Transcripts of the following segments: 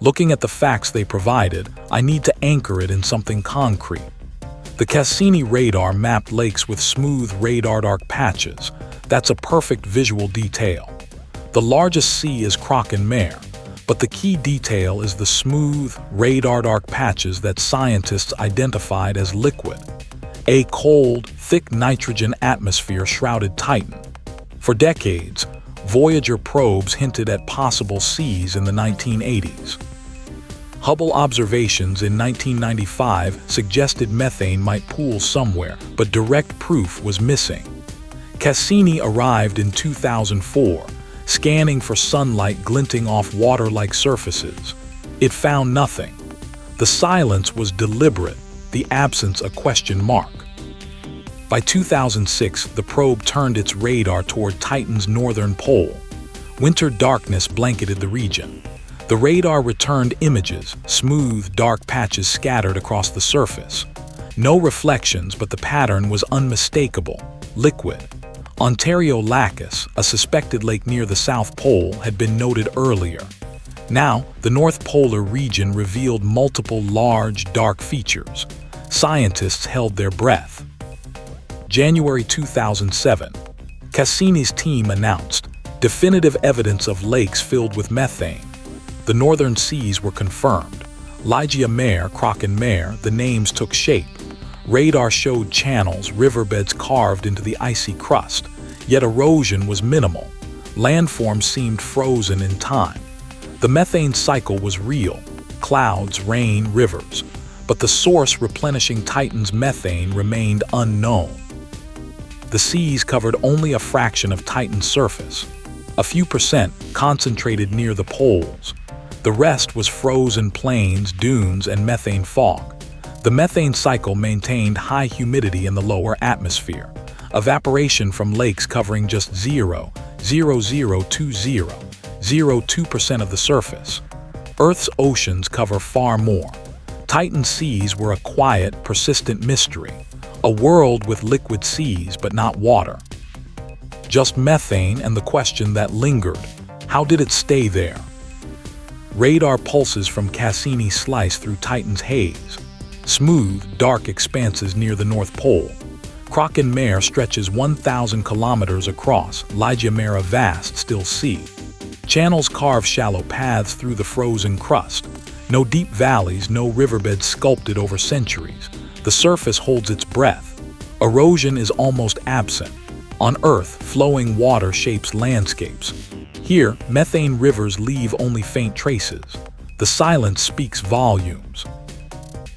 Looking at the facts they provided, I need to anchor it in something concrete. The Cassini radar mapped lakes with smooth radar dark patches. That's a perfect visual detail. The largest sea is Croque-en-Mer, but the key detail is the smooth, radar dark patches that scientists identified as liquid. A cold, thick nitrogen atmosphere shrouded Titan. For decades, Voyager probes hinted at possible seas in the 1980s. Hubble observations in 1995 suggested methane might pool somewhere, but direct proof was missing. Cassini arrived in 2004, scanning for sunlight glinting off water-like surfaces. It found nothing. The silence was deliberate, the absence a question mark. By 2006, the probe turned its radar toward Titan's northern pole. Winter darkness blanketed the region. The radar returned images, smooth, dark patches scattered across the surface. No reflections, but the pattern was unmistakable, liquid. Ontario Lacus, a suspected lake near the South Pole, had been noted earlier. Now, the North Polar region revealed multiple large, dark features. Scientists held their breath. January 2007, Cassini's team announced definitive evidence of lakes filled with methane. The northern seas were confirmed. Ligeia Mare, Croque-en-Mer, the names took shape. Radar showed channels, riverbeds carved into the icy crust, yet erosion was minimal. Landforms seemed frozen in time. The methane cycle was real: clouds, rain, rivers. But the source replenishing Titan's methane remained unknown. The seas covered only a fraction of Titan's surface, a few percent concentrated near the poles. The rest was frozen plains, dunes, and methane fog. The methane cycle maintained high humidity in the lower atmosphere. Evaporation from lakes covering just 0.002002% of the surface. Earth's oceans cover far more. Titan's seas were a quiet, persistent mystery. A world with liquid seas but not water. Just methane and the question that lingered: how did it stay there? Radar pulses from Cassini slice through Titan's haze. Smooth, dark expanses near the North Pole. Croque-en-Mer stretches 1,000 kilometers across, Ligeia Mare a vast, still sea. Channels carve shallow paths through the frozen crust. No deep valleys, no riverbeds sculpted over centuries. The surface holds its breath. Erosion is almost absent. On Earth, flowing water shapes landscapes. Here, methane rivers leave only faint traces. The silence speaks volumes.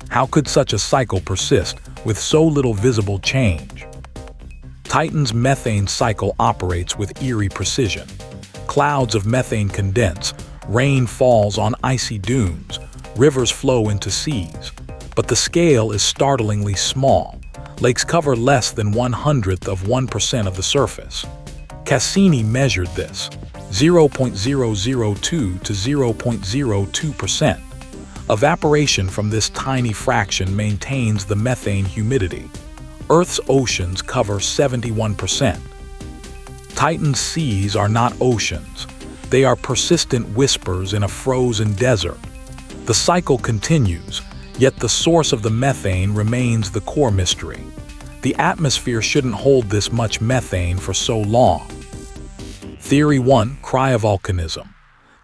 How could such a cycle persist with so little visible change? Titan's methane cycle operates with eerie precision. Clouds of methane condense, rain falls on icy dunes, rivers flow into seas. But the scale is startlingly small. Lakes cover less than 1/100% of the surface. Cassini measured this, 0.002 to 0.02%. Evaporation from this tiny fraction maintains the methane humidity. Earth's oceans cover 71%. Titan's seas are not oceans. They are persistent whispers in a frozen desert. The cycle continues, yet the source of the methane remains the core mystery. The atmosphere shouldn't hold this much methane for so long. Theory 1. Cryovolcanism.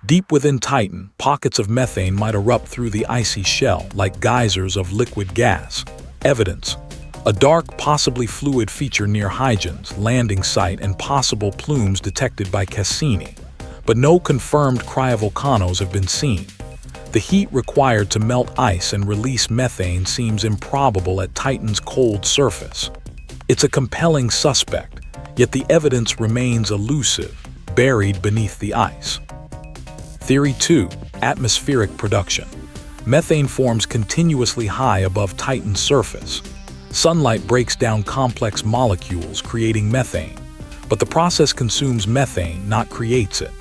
Deep within Titan, pockets of methane might erupt through the icy shell like geysers of liquid gas. Evidence: a dark, possibly fluid feature near Huygens landing site and possible plumes detected by Cassini. But no confirmed cryovolcanoes have been seen. The heat required to melt ice and release methane seems improbable at Titan's cold surface. It's a compelling suspect, yet the evidence remains elusive, buried beneath the ice. Theory 2. Atmospheric production. Methane forms continuously high above Titan's surface. Sunlight breaks down complex molecules, creating methane. But the process consumes methane, not creates it.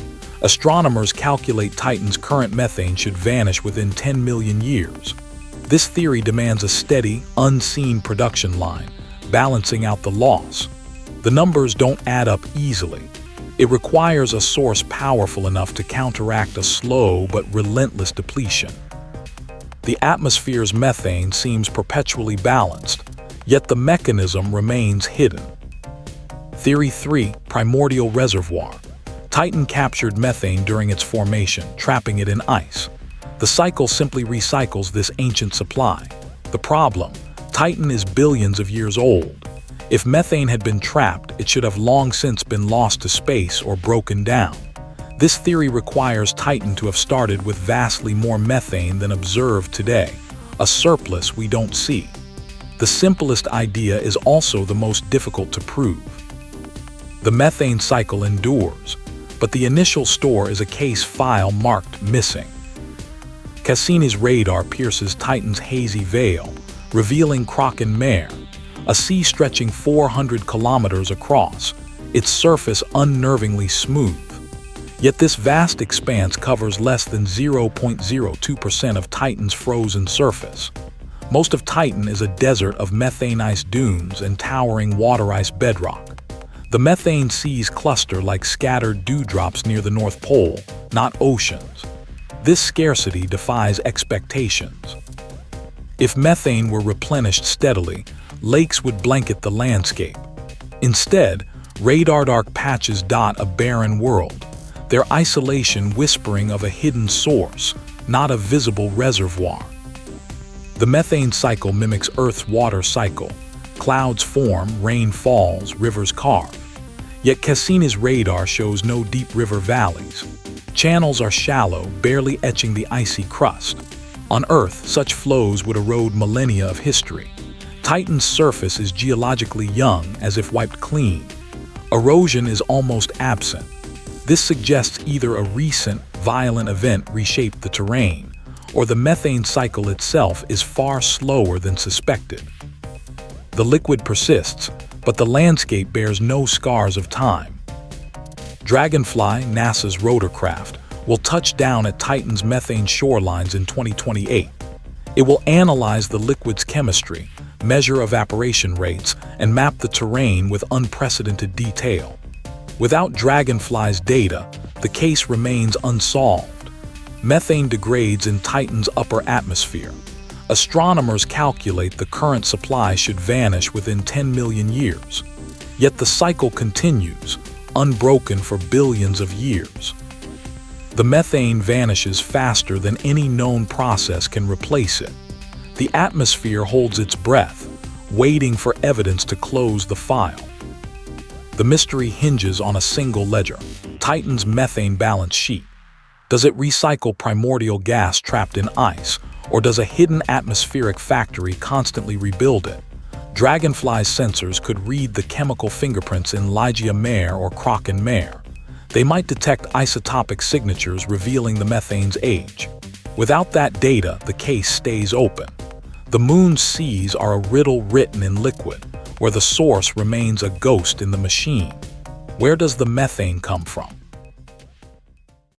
Astronomers calculate Titan's current methane should vanish within 10 million years. This theory demands a steady, unseen production line, balancing out the loss. The numbers don't add up easily. It requires a source powerful enough to counteract a slow but relentless depletion. The atmosphere's methane seems perpetually balanced, yet the mechanism remains hidden. Theory 3. Primordial reservoir. Titan captured methane during its formation, trapping it in ice. The cycle simply recycles this ancient supply. The problem: Titan is billions of years old. If methane had been trapped, it should have long since been lost to space or broken down. This theory requires Titan to have started with vastly more methane than observed today, a surplus we don't see. The simplest idea is also the most difficult to prove. The methane cycle endures, but the initial store is a case file marked missing. Cassini's radar pierces Titan's hazy veil, revealing Kraken Mare, a sea stretching 400 kilometers across, its surface unnervingly smooth. Yet this vast expanse covers less than 0.02% of Titan's frozen surface. Most of Titan is a desert of methane ice dunes and towering water ice bedrock. The methane seas cluster like scattered dewdrops near the North Pole, not oceans. This scarcity defies expectations. If methane were replenished steadily, lakes would blanket the landscape. Instead, radar dark patches dot a barren world, their isolation whispering of a hidden source, not a visible reservoir. The methane cycle mimics Earth's water cycle. Clouds form, rain falls, rivers carve. Yet Cassini's radar shows no deep river valleys. Channels are shallow, barely etching the icy crust. On Earth, such flows would erode millennia of history. Titan's surface is geologically young, as if wiped clean. Erosion is almost absent. This suggests either a recent, violent event reshaped the terrain, or the methane cycle itself is far slower than suspected. The liquid persists, but the landscape bears no scars of time. Dragonfly, NASA's rotorcraft, will touch down at Titan's methane shorelines in 2028. It will analyze the liquid's chemistry, measure evaporation rates, and map the terrain with unprecedented detail. Without Dragonfly's data, the case remains unsolved. Methane degrades in Titan's upper atmosphere. Astronomers calculate the current supply should vanish within 10 million years. Yet the cycle continues, unbroken for billions of years. The methane vanishes faster than any known process can replace it. The atmosphere holds its breath, waiting for evidence to close the file. The mystery hinges on a single ledger: Titan's methane balance sheet. Does it recycle primordial gas trapped in ice, or does a hidden atmospheric factory constantly rebuild it? Dragonfly's sensors could read the chemical fingerprints in Ligeia Mare or Kraken Mare. They might detect isotopic signatures revealing the methane's age. Without that data, the case stays open. The moon's seas are a riddle written in liquid, where the source remains a ghost in the machine. Where does the methane come from?